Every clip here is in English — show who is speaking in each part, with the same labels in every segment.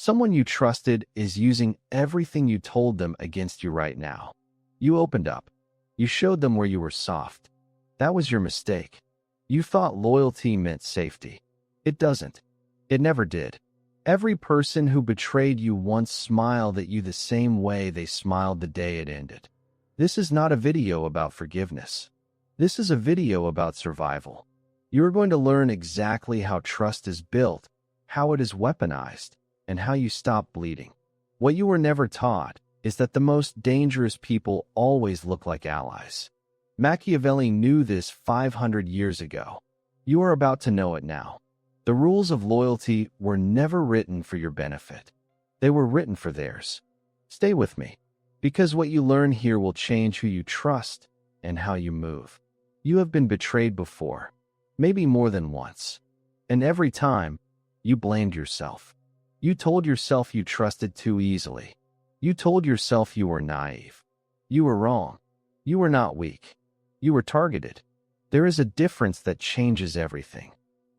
Speaker 1: Someone you trusted is using everything you told them against you right now. You opened up. You showed them where you were soft. That was your mistake. You thought loyalty meant safety. It doesn't. It never did. Every person who betrayed you once smiled at you the same way they smiled the day it ended. This is not a video about forgiveness. This is a video about survival. You are going to learn exactly how trust is built, how it is weaponized, and how you stop bleeding. What you were never taught is that the most dangerous people always look like allies. Machiavelli knew this 500 years ago. You are about to know it now. The rules of loyalty were never written for your benefit. They were written for theirs. Stay with me, because what you learn here will change who you trust and how you move. You have been betrayed before, maybe more than once. And every time, you blamed yourself. You told yourself you trusted too easily. You told yourself you were naive. You were wrong. You were not weak. You were targeted. There is a difference that changes everything.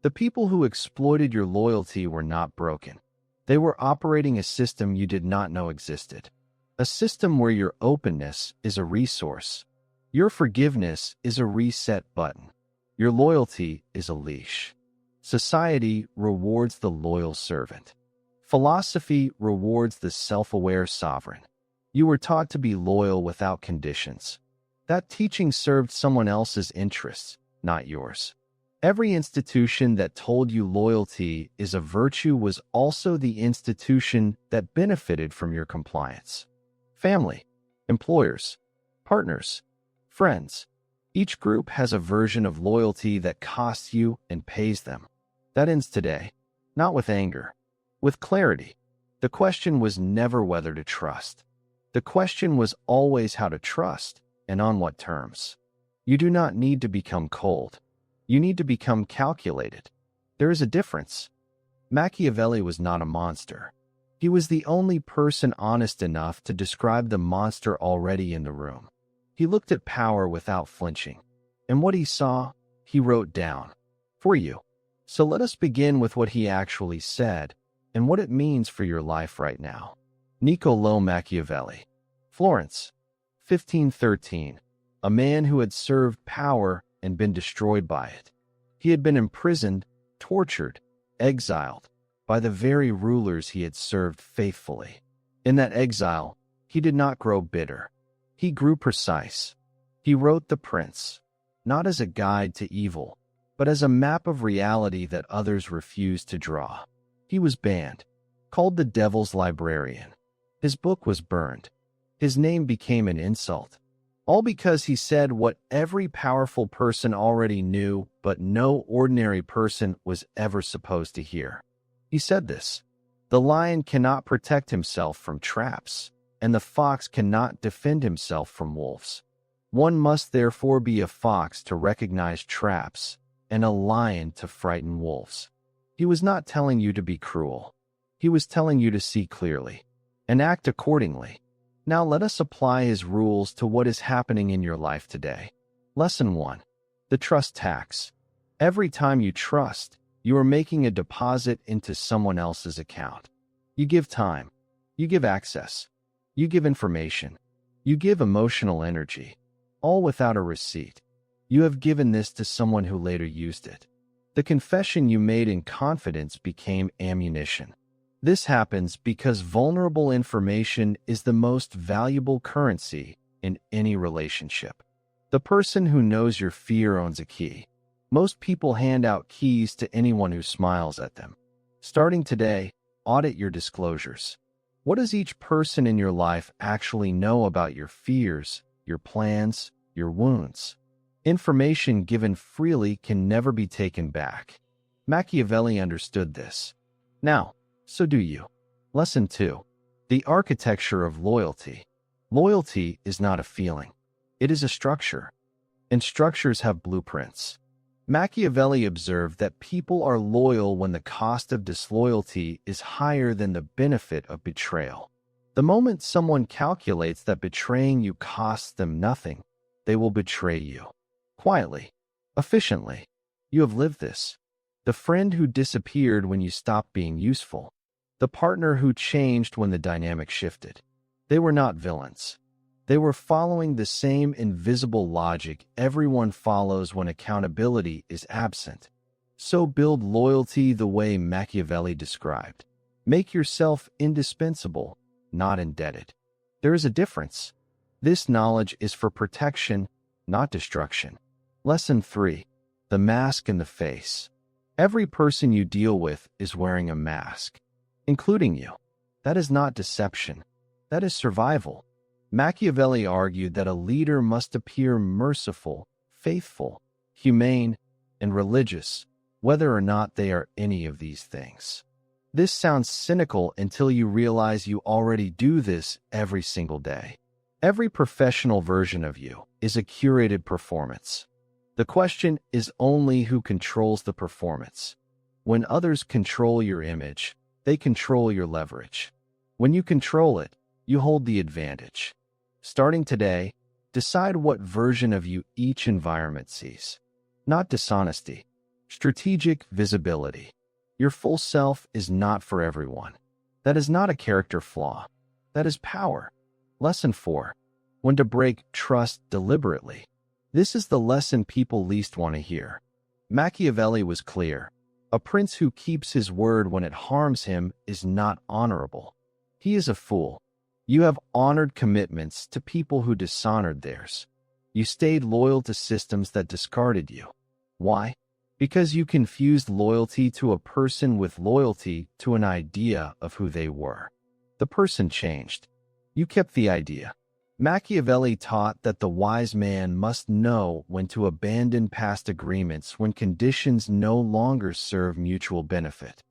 Speaker 1: The people who exploited your loyalty were not broken. They were operating a system you did not know existed. A system where your openness is a resource. Your forgiveness is a reset button. Your loyalty is a leash. Society rewards the loyal servant. Philosophy rewards the self-aware sovereign. You were taught to be loyal without conditions. That teaching served someone else's interests, not yours. Every institution that told you loyalty is a virtue was also the institution that benefited from your compliance. Family, employers, partners, friends. Each group has a version of loyalty that costs you and pays them. That ends today, not with anger, with clarity. The question was never whether to trust. The question was always how to trust and on what terms. You do not need to become cold. You need to become calculated. There is a difference. Machiavelli was not a monster. He was the only person honest enough to describe the monster already in the room. He looked at power without flinching. And what he saw, he wrote down for you. So let us begin with what he actually said and what it means for your life right now. Niccolò Machiavelli. Florence, 1513. A man who had served power and been destroyed by it. He had been imprisoned, tortured, exiled by the very rulers he had served faithfully. In that exile, he did not grow bitter. He grew precise. He wrote The Prince, not as a guide to evil, but as a map of reality that others refused to draw. He was banned, called the Devil's Librarian. His book was burned. His name became an insult. All because he said what every powerful person already knew, but no ordinary person was ever supposed to hear. He said this: the lion cannot protect himself from traps, and the fox cannot defend himself from wolves. One must therefore be a fox to recognize traps, and a lion to frighten wolves. He was not telling you to be cruel. He was telling you to see clearly and act accordingly. Now let us apply his rules to what is happening in your life today. Lesson 1. The trust tax. Every time you trust, you are making a deposit into someone else's account. You give time. You give access. You give information. You give emotional energy, all without a receipt. You have given this to someone who later used it. The confession you made in confidence became ammunition. This happens because vulnerable information is the most valuable currency in any relationship. The person who knows your fear owns a key. Most people hand out keys to anyone who smiles at them. Starting today, audit your disclosures. What does each person in your life actually know about your fears, your plans, your wounds? Information given freely can never be taken back. Machiavelli understood this. Now, so do you. Lesson 2. The architecture of loyalty. Loyalty is not a feeling. It is a structure. And structures have blueprints. Machiavelli observed that people are loyal when the cost of disloyalty is higher than the benefit of betrayal. The moment someone calculates that betraying you costs them nothing, they will betray you. Quietly. Efficiently. You have lived this. The friend who disappeared when you stopped being useful. the partner who changed when the dynamic shifted. They were not villains. They were following the same invisible logic everyone follows when accountability is absent. So build loyalty the way Machiavelli described. Make yourself indispensable, not indebted. There is a difference. This knowledge is for protection, not destruction. Lesson 3. The mask in the face. Every person you deal with is wearing a mask, including you. That is not deception. That is survival. Machiavelli argued that a leader must appear merciful, faithful, humane, and religious, whether or not they are any of these things. This sounds cynical until you realize you already do this every single day. Every professional version of you is a curated performance. The question is only who controls the performance. When others control your image, they control your leverage. When you control it, you hold the advantage. Starting today, decide what version of you each environment sees. Not dishonesty, strategic visibility. Your full self is not for everyone. That is not a character flaw. That is power. Lesson 4. When to break trust deliberately. This is the lesson people least want to hear. Machiavelli was clear. A prince who keeps his word when it harms him is not honorable. He is a fool. You have honored commitments to people who dishonored theirs. You stayed loyal to systems that discarded you. Why? Because you confused loyalty to a person with loyalty to an idea of who they were. The person changed. You kept the idea. Machiavelli taught that the wise man must know when to abandon past agreements when conditions no longer serve mutual benefit.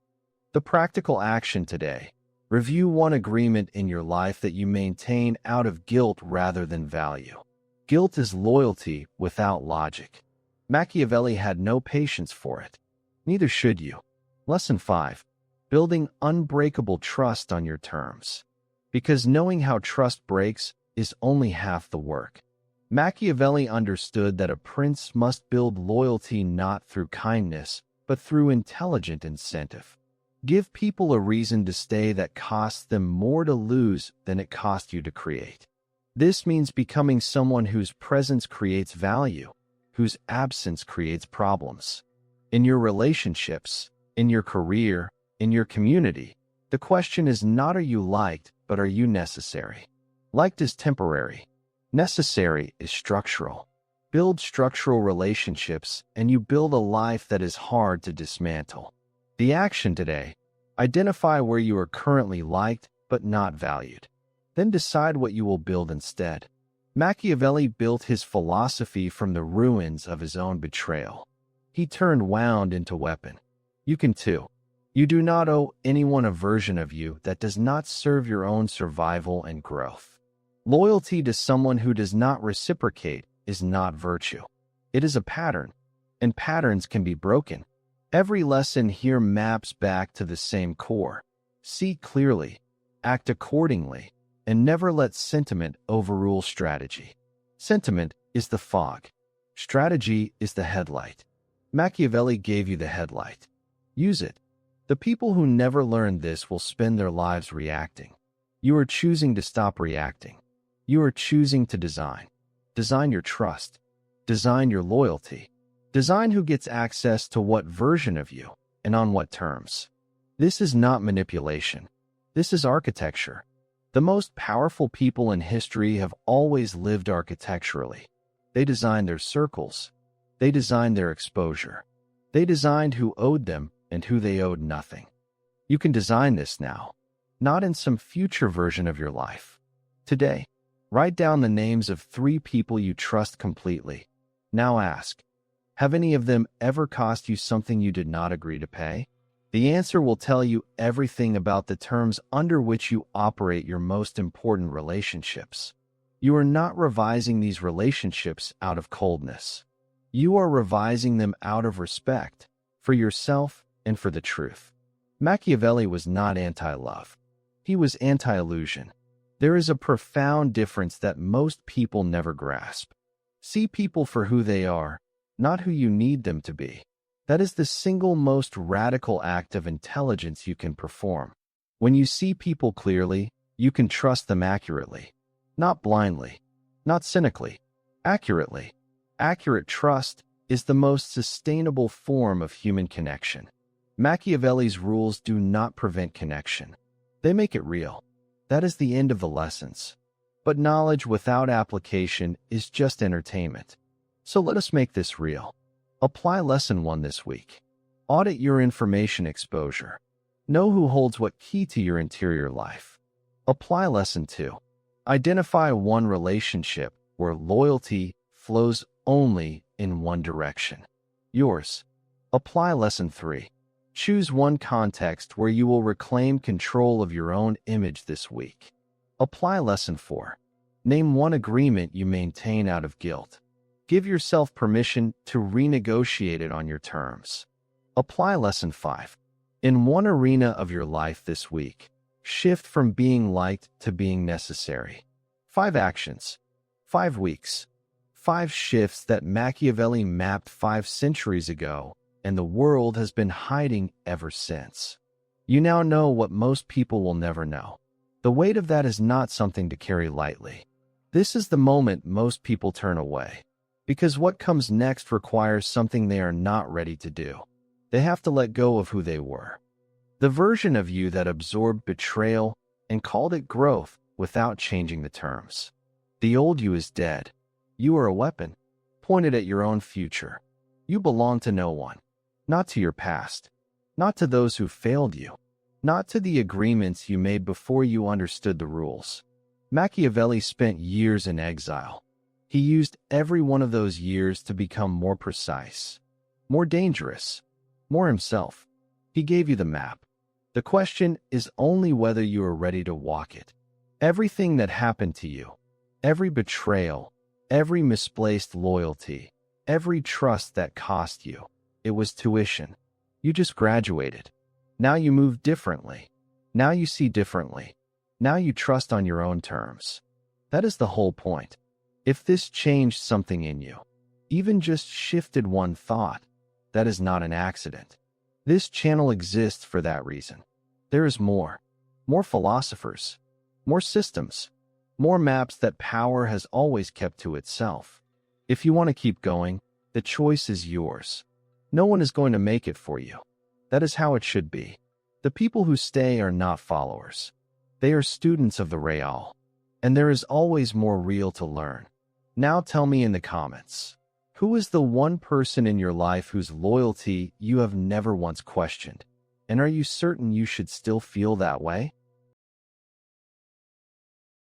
Speaker 1: The practical action today. Review one agreement in your life that you maintain out of guilt rather than value. Guilt is loyalty without logic. Machiavelli had no patience for it. Neither should you. Lesson 5. Building unbreakable trust on your terms. Because knowing how trust breaks is only half the work. Machiavelli understood that a prince must build loyalty not through kindness, but through intelligent incentive. Give people a reason to stay that costs them more to lose than it cost you to create. This means becoming someone whose presence creates value, whose absence creates problems. In your relationships, in your career, in your community, the question is not are you liked, but are you necessary? Liked is temporary. Necessary is structural. Build structural relationships, and you build a life that is hard to dismantle. The action today. Identify where you are currently liked, but not valued. Then decide what you will build instead. Machiavelli built his philosophy from the ruins of his own betrayal. He turned wound into weapon. You can too. You do not owe anyone a version of you that does not serve your own survival and growth. Loyalty to someone who does not reciprocate is not virtue. It is a pattern, and patterns can be broken. Every lesson here maps back to the same core. See clearly, act accordingly, and never let sentiment overrule strategy. Sentiment is the fog. Strategy is the headlight. Machiavelli gave you the headlight. Use it. The people who never learn this will spend their lives reacting. You are choosing to stop reacting. You are choosing to design. Design your trust. Design your loyalty. Design who gets access to what version of you, and on what terms. This is not manipulation. This is architecture. The most powerful people in history have always lived architecturally. They designed their circles. They designed their exposure. They designed who owed them and who they owed nothing. You can design this now, not in some future version of your life. Today, write down the names of 3 people you trust completely. Now ask, have any of them ever cost you something you did not agree to pay? The answer will tell you everything about the terms under which you operate your most important relationships. You are not revising these relationships out of coldness. You are revising them out of respect, for yourself and for the truth. Machiavelli was not anti-love. He was anti-illusion. There is a profound difference that most people never grasp. See people for who they are, not who you need them to be. That is the single most radical act of intelligence you can perform. When you see people clearly, you can trust them accurately. Not blindly. Not cynically. Accurately. Accurate trust is the most sustainable form of human connection. Machiavelli's rules do not prevent connection. They make it real. That is the end of the lessons. But knowledge without application is just entertainment. So let us make this real. Apply Lesson 1 this week. Audit your information exposure. Know who holds what key to your interior life. Apply Lesson 2. Identify one relationship where loyalty flows only in one direction. Yours. Apply Lesson 3. Choose one context where you will reclaim control of your own image this week. Apply Lesson 4. Name one agreement you maintain out of guilt. Give yourself permission to renegotiate it on your terms. Apply Lesson 5. In one arena of your life this week, shift from being liked to being necessary. 5 actions. 5 weeks. 5 shifts that Machiavelli mapped 5 centuries ago, and the world has been hiding ever since. You now know what most people will never know. The weight of that is not something to carry lightly. This is the moment most people turn away, because what comes next requires something they are not ready to do. They have to let go of who they were. The version of you that absorbed betrayal and called it growth without changing the terms. The old you is dead. You are a weapon, pointed at your own future. You belong to no one. Not to your past. Not to those who failed you. Not to the agreements you made before you understood the rules. Machiavelli spent years in exile. He used every one of those years to become more precise, more dangerous, more himself. He gave you the map. The question is only whether you are ready to walk it. Everything that happened to you, every betrayal, every misplaced loyalty, every trust that cost you, it was tuition. You just graduated. Now you move differently. Now you see differently. Now you trust on your own terms. That is the whole point. If this changed something in you, even just shifted one thought, that is not an accident. This channel exists for that reason. There is more. More philosophers. More systems. More maps that power has always kept to itself. If you want to keep going, the choice is yours. No one is going to make it for you. That is how it should be. The people who stay are not followers. They are students of the Real. And there is always more real to learn. Now tell me in the comments. Who is the one person in your life whose loyalty you have never once questioned? And are you certain you should still feel that way?